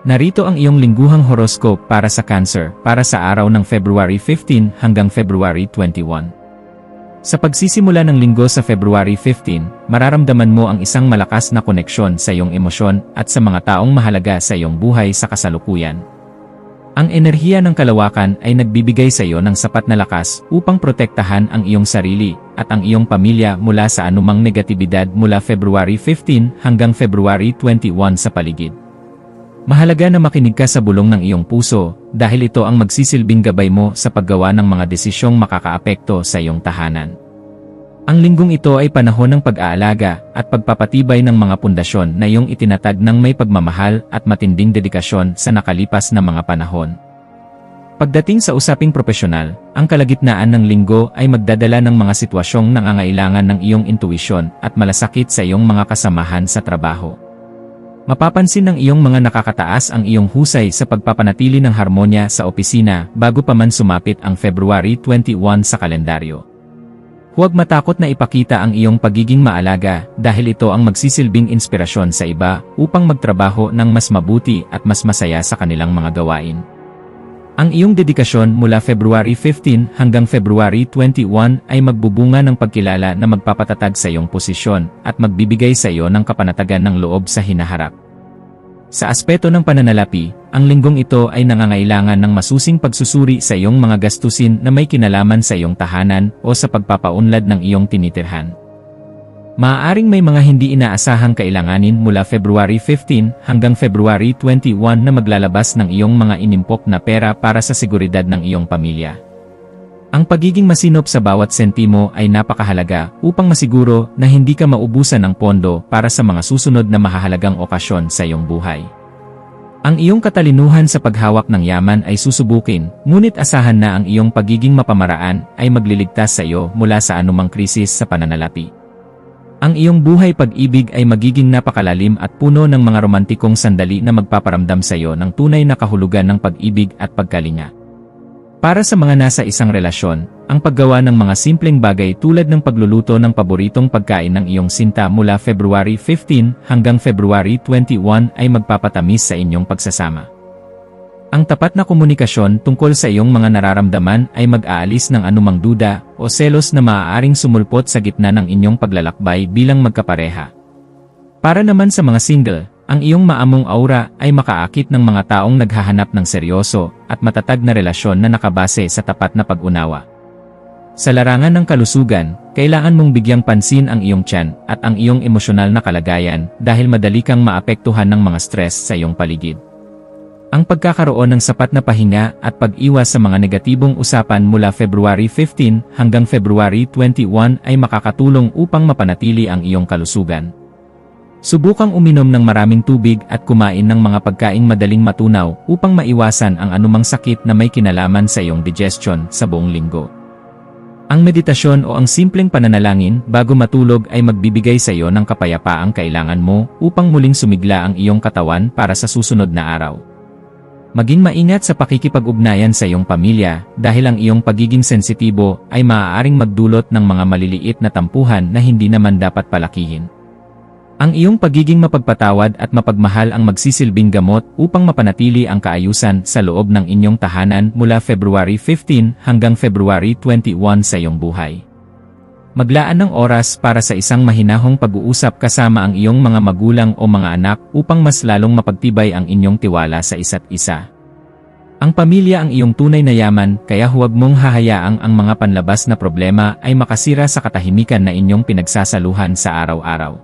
Narito ang iyong lingguhang horoscope para sa Cancer para sa araw ng February 15 hanggang February 21. Sa pagsisimula ng linggo sa February 15, mararamdaman mo ang isang malakas na koneksyon sa iyong emosyon at sa mga taong mahalaga sa iyong buhay sa kasalukuyan. Ang enerhiya ng kalawakan ay nagbibigay sa iyo ng sapat na lakas upang protektahan ang iyong sarili at ang iyong pamilya mula sa anumang negatibidad mula February 15 hanggang February 21 sa paligid. Mahalaga na makinig ka sa bulong ng iyong puso dahil ito ang magsisilbing gabay mo sa paggawa ng mga desisyong makakaapekto sa iyong tahanan. Ang linggong ito ay panahon ng pag-aalaga at pagpapatibay ng mga pundasyon na iyong itinatag ng may pagmamahal at matinding dedikasyon sa nakalipas na mga panahon. Pagdating sa usaping propesyonal, ang kalagitnaan ng linggo ay magdadala ng mga sitwasyong nangangailangan ng iyong intuisyon at malasakit sa iyong mga kasamahan sa trabaho. Mapapansin ng iyong mga nakakataas ang iyong husay sa pagpapanatili ng harmonya sa opisina bago pa man sumapit ang February 21 sa kalendaryo. Huwag matakot na ipakita ang iyong pagiging maalaga dahil ito ang magsisilbing inspirasyon sa iba upang magtrabaho ng mas mabuti at mas masaya sa kanilang mga gawain. Ang iyong dedikasyon mula February 15 hanggang February 21 ay magbubunga ng pagkilala na magpapatatag sa iyong posisyon at magbibigay sa iyo ng kapanatagan ng loob sa hinaharap. Sa aspeto ng pananalapi, ang linggong ito ay nangangailangan ng masusing pagsusuri sa iyong mga gastusin na may kinalaman sa iyong tahanan o sa pagpapaunlad ng iyong tinitirhan. Maaaring may mga hindi inaasahang kailanganin mula February 15 hanggang February 21 na maglalabas ng iyong mga inimpok na pera para sa seguridad ng iyong pamilya. Ang pagiging masinop sa bawat sentimo ay napakahalaga upang masiguro na hindi ka maubusan ng pondo para sa mga susunod na mahahalagang okasyon sa iyong buhay. Ang iyong katalinuhan sa paghawak ng yaman ay susubukin, ngunit asahan na ang iyong pagiging mapamaraan ay magliligtas sa iyo mula sa anumang krisis sa pananalapi. Ang iyong buhay pag-ibig ay magiging napakalalim at puno ng mga romantikong sandali na magpaparamdam sa iyo ng tunay na kahulugan ng pag-ibig at pagkalinga. Para sa mga nasa isang relasyon, ang paggawa ng mga simpleng bagay tulad ng pagluluto ng paboritong pagkain ng iyong sinta mula February 15 hanggang February 21 ay magpapatamis sa inyong pagsasama. Ang tapat na komunikasyon tungkol sa iyong mga nararamdaman ay mag-aalis ng anumang duda o selos na maaaring sumulpot sa gitna ng inyong paglalakbay bilang magkapareha. Para naman sa mga single, ang iyong maamong aura ay makaakit ng mga taong naghahanap ng seryoso at matatag na relasyon na nakabase sa tapat na pag-unawa. Sa larangan ng kalusugan, kailangan mong bigyang pansin ang iyong tiyan at ang iyong emosyonal na kalagayan dahil madali kang maapektuhan ng mga stress sa iyong paligid. Ang pagkakaroon ng sapat na pahinga at pag-iwas sa mga negatibong usapan mula February 15 hanggang February 21 ay makakatulong upang mapanatili ang iyong kalusugan. Subukang uminom ng maraming tubig at kumain ng mga pagkaing madaling matunaw upang maiwasan ang anumang sakit na may kinalaman sa iyong digestion sa buong linggo. Ang meditasyon o ang simpleng pananalangin bago matulog ay magbibigay sa iyo ng kapayapaang kailangan mo upang muling sumigla ang iyong katawan para sa susunod na araw. Maging maingat sa pakikipag-ugnayan sa iyong pamilya dahil ang iyong pagiging sensitibo ay maaaring magdulot ng mga maliliit na tampuhan na hindi naman dapat palakihin. Ang iyong pagiging mapagpatawad at mapagmahal ang magsisilbing gamot upang mapanatili ang kaayusan sa loob ng inyong tahanan mula February 15 hanggang February 21 sa iyong buhay. Maglaan ng oras para sa isang mahinahong pag-uusap kasama ang iyong mga magulang o mga anak upang mas lalong mapagtibay ang inyong tiwala sa isa't isa. Ang pamilya ang iyong tunay na yaman, kaya huwag mong hahayaang ang mga panlabas na problema ay makasira sa katahimikan na inyong pinagsasaluhan sa araw-araw.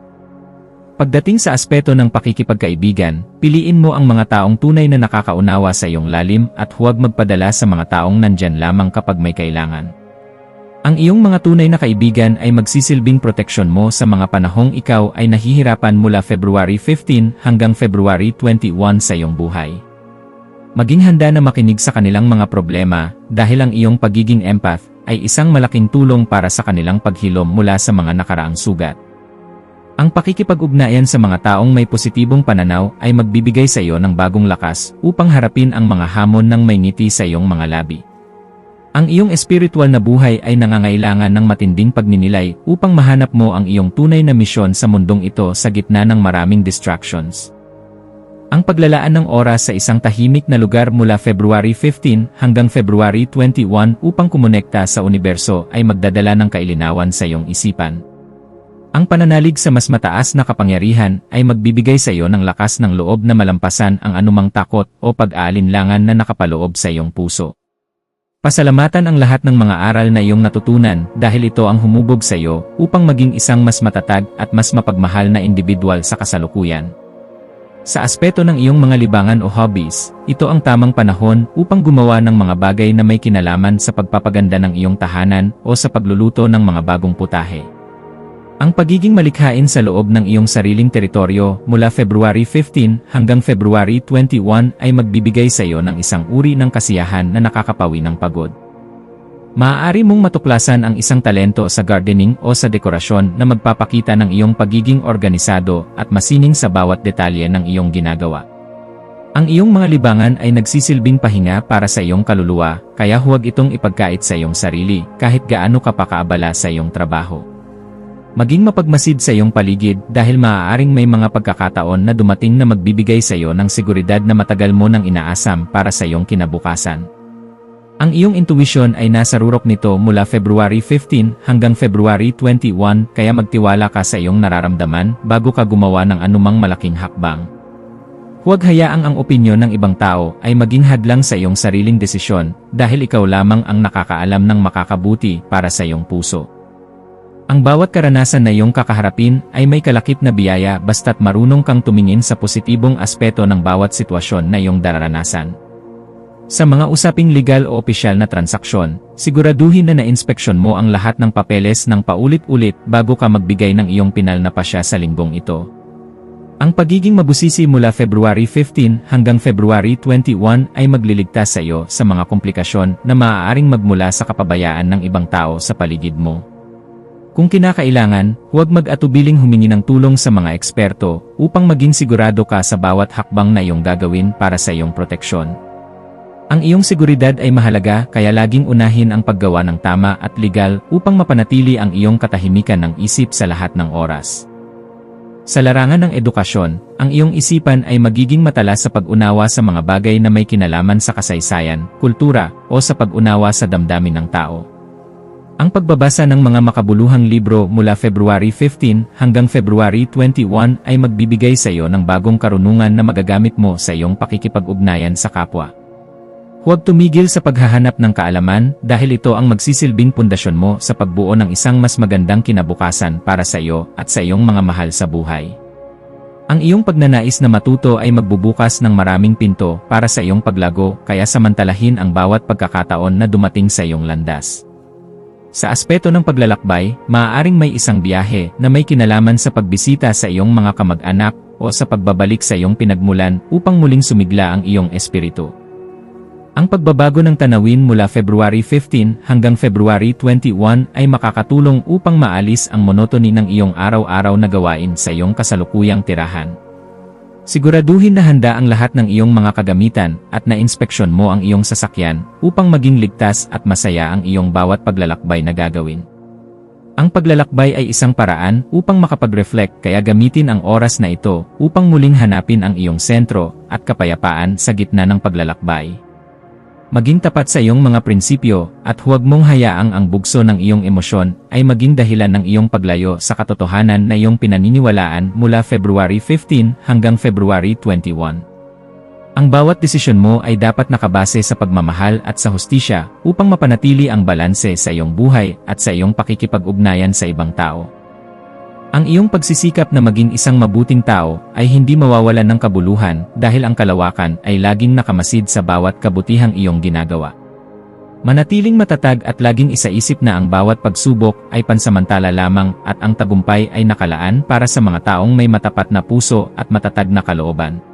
Pagdating sa aspeto ng pakikipagkaibigan, piliin mo ang mga taong tunay na nakakaunawa sa iyong lalim at huwag magpadala sa mga taong nandyan lamang kapag may kailangan. Ang iyong mga tunay na kaibigan ay magsisilbing proteksyon mo sa mga panahong ikaw ay nahihirapan mula February 15 hanggang February 21 sa iyong buhay. Maging handa na makinig sa kanilang mga problema dahil ang iyong pagiging empath ay isang malaking tulong para sa kanilang paghilom mula sa mga nakaraang sugat. Ang pakikipag-ugnayan sa mga taong may positibong pananaw ay magbibigay sa iyo ng bagong lakas upang harapin ang mga hamon ng may ngiti sa iyong mga labi. Ang iyong espiritual na buhay ay nangangailangan ng matinding pagninilay upang mahanap mo ang iyong tunay na misyon sa mundong ito sa gitna ng maraming distractions. Ang paglalaan ng oras sa isang tahimik na lugar mula February 15 hanggang February 21 upang kumonekta sa universo ay magdadala ng kailinawan sa iyong isipan. Ang pananalig sa mas mataas na kapangyarihan ay magbibigay sa iyo ng lakas ng loob na malampasan ang anumang takot o pag-aalinlangan na nakapaloob sa iyong puso. Pasalamatan ang lahat ng mga aral na iyong natutunan dahil ito ang humubog sa iyo upang maging isang mas matatag at mas mapagmahal na individual sa kasalukuyan. Sa aspeto ng iyong mga libangan o hobbies, ito ang tamang panahon upang gumawa ng mga bagay na may kinalaman sa pagpapaganda ng iyong tahanan o sa pagluluto ng mga bagong putahe. Ang pagiging malikhain sa loob ng iyong sariling teritoryo mula February 15 hanggang February 21 ay magbibigay sa iyo ng isang uri ng kasiyahan na nakakapawi ng pagod. Maaari mong matuklasan ang isang talento sa gardening o sa dekorasyon na magpapakita ng iyong pagiging organisado at masining sa bawat detalye ng iyong ginagawa. Ang iyong mga libangan ay nagsisilbing pahinga para sa iyong kaluluwa, kaya huwag itong ipagkait sa iyong sarili kahit gaano ka pa kaabala sa iyong trabaho. Maging mapagmasid sa iyong paligid dahil maaaring may mga pagkakataon na dumating na magbibigay sa iyo ng seguridad na matagal mo nang inaasam para sa iyong kinabukasan. Ang iyong intuition ay nasa rurok nito mula February 15 hanggang February 21 kaya magtiwala ka sa iyong nararamdaman bago ka gumawa ng anumang malaking hakbang. Huwag hayaang ang opinyon ng ibang tao ay maging hadlang sa iyong sariling desisyon dahil ikaw lamang ang nakakaalam ng makakabuti para sa iyong puso. Ang bawat karanasan na iyong kakaharapin ay may kalakip na biyaya basta't marunong kang tumingin sa positibong aspeto ng bawat sitwasyon na iyong dararanasan. Sa mga usaping legal o opisyal na transaksyon, siguraduhin na na-inspeksyon mo ang lahat ng papeles ng paulit-ulit bago ka magbigay ng iyong pinal na pasya sa linggong ito. Ang pagiging mabusisi mula February 15 hanggang February 21 ay magliligtas sa iyo sa mga komplikasyon na maaaring magmula sa kapabayaan ng ibang tao sa paligid mo. Kung kinakailangan, huwag mag-atubiling humingi ng tulong sa mga eksperto upang maging sigurado ka sa bawat hakbang na iyong gagawin para sa iyong proteksyon. Ang iyong seguridad ay mahalaga kaya laging unahin ang paggawa ng tama at legal upang mapanatili ang iyong katahimikan ng isip sa lahat ng oras. Sa larangan ng edukasyon, ang iyong isipan ay magiging matalas sa pag-unawa sa mga bagay na may kinalaman sa kasaysayan, kultura, o sa pag-unawa sa damdamin ng tao. Ang pagbabasa ng mga makabuluhang libro mula February 15 hanggang February 21 ay magbibigay sa iyo ng bagong karunungan na magagamit mo sa iyong pakikipag-ugnayan sa kapwa. Huwag tumigil sa paghahanap ng kaalaman dahil ito ang magsisilbing pundasyon mo sa pagbuo ng isang mas magandang kinabukasan para sa iyo at sa iyong mga mahal sa buhay. Ang iyong pagnanais na matuto ay magbubukas ng maraming pinto para sa iyong paglago kaya samantalahin ang bawat pagkakataon na dumating sa iyong landas. Sa aspeto ng paglalakbay, maaaring may isang biyahe na may kinalaman sa pagbisita sa iyong mga kamag-anak o sa pagbabalik sa iyong pinagmulan upang muling sumigla ang iyong espiritu. Ang pagbabago ng tanawin mula February 15 hanggang February 21 ay makakatulong upang maalis ang monotony ng iyong araw-araw na gawain sa iyong kasalukuyang tirahan. Siguraduhin na handa ang lahat ng iyong mga kagamitan at na-inspeksyon mo ang iyong sasakyan upang maging ligtas at masaya ang iyong bawat paglalakbay na gagawin. Ang paglalakbay ay isang paraan upang makapag-reflect kaya gamitin ang oras na ito upang muling hanapin ang iyong sentro at kapayapaan sa gitna ng paglalakbay. Maging tapat sa iyong mga prinsipyo at huwag mong hayaang ang bugso ng iyong emosyon ay maging dahilan ng iyong paglayo sa katotohanan na iyong pinaniniwalaan mula February 15 hanggang February 21. Ang bawat desisyon mo ay dapat nakabase sa pagmamahal at sa hustisya upang mapanatili ang balanse sa iyong buhay at sa iyong pakikipag-ugnayan sa ibang tao. Ang iyong pagsisikap na maging isang mabuting tao ay hindi mawawalan ng kabuluhan dahil ang kalawakan ay laging nakamasid sa bawat kabutihang iyong ginagawa. Manatiling matatag at laging isaisip na ang bawat pagsubok ay pansamantala lamang at ang tagumpay ay nakalaan para sa mga taong may matapat na puso at matatag na kalooban.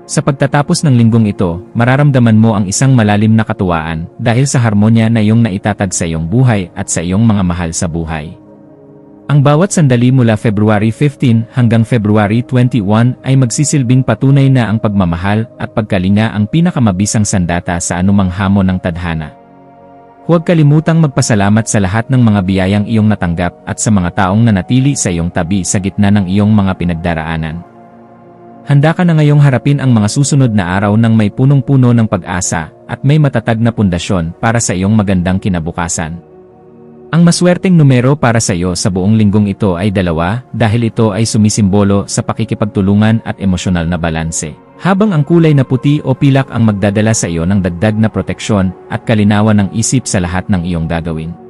Sa pagtatapos ng linggong ito, mararamdaman mo ang isang malalim na katuwaan dahil sa harmonya na iyong naitatag sa iyong buhay at sa iyong mga mahal sa buhay. Ang bawat sandali mula February 15 hanggang February 21 ay magsisilbing patunay na ang pagmamahal at pagkalinga ang pinakamabisang sandata sa anumang hamon ng tadhana. Huwag kalimutang magpasalamat sa lahat ng mga biyayang iyong natanggap at sa mga taong nanatili sa iyong tabi sa gitna ng iyong mga pinagdaraanan. Handa ka na ngayong harapin ang mga susunod na araw ng may punong-puno ng pag-asa at may matatag na pundasyon para sa iyong magandang kinabukasan. Ang maswerteng numero para sa iyo sa buong linggong ito ay 2 dahil ito ay sumisimbolo sa pakikipagtulungan at emosyonal na balanse. Habang ang kulay na puti o pilak ang magdadala sa iyo ng dagdag na proteksyon at kalinawan ng isip sa lahat ng iyong gagawin.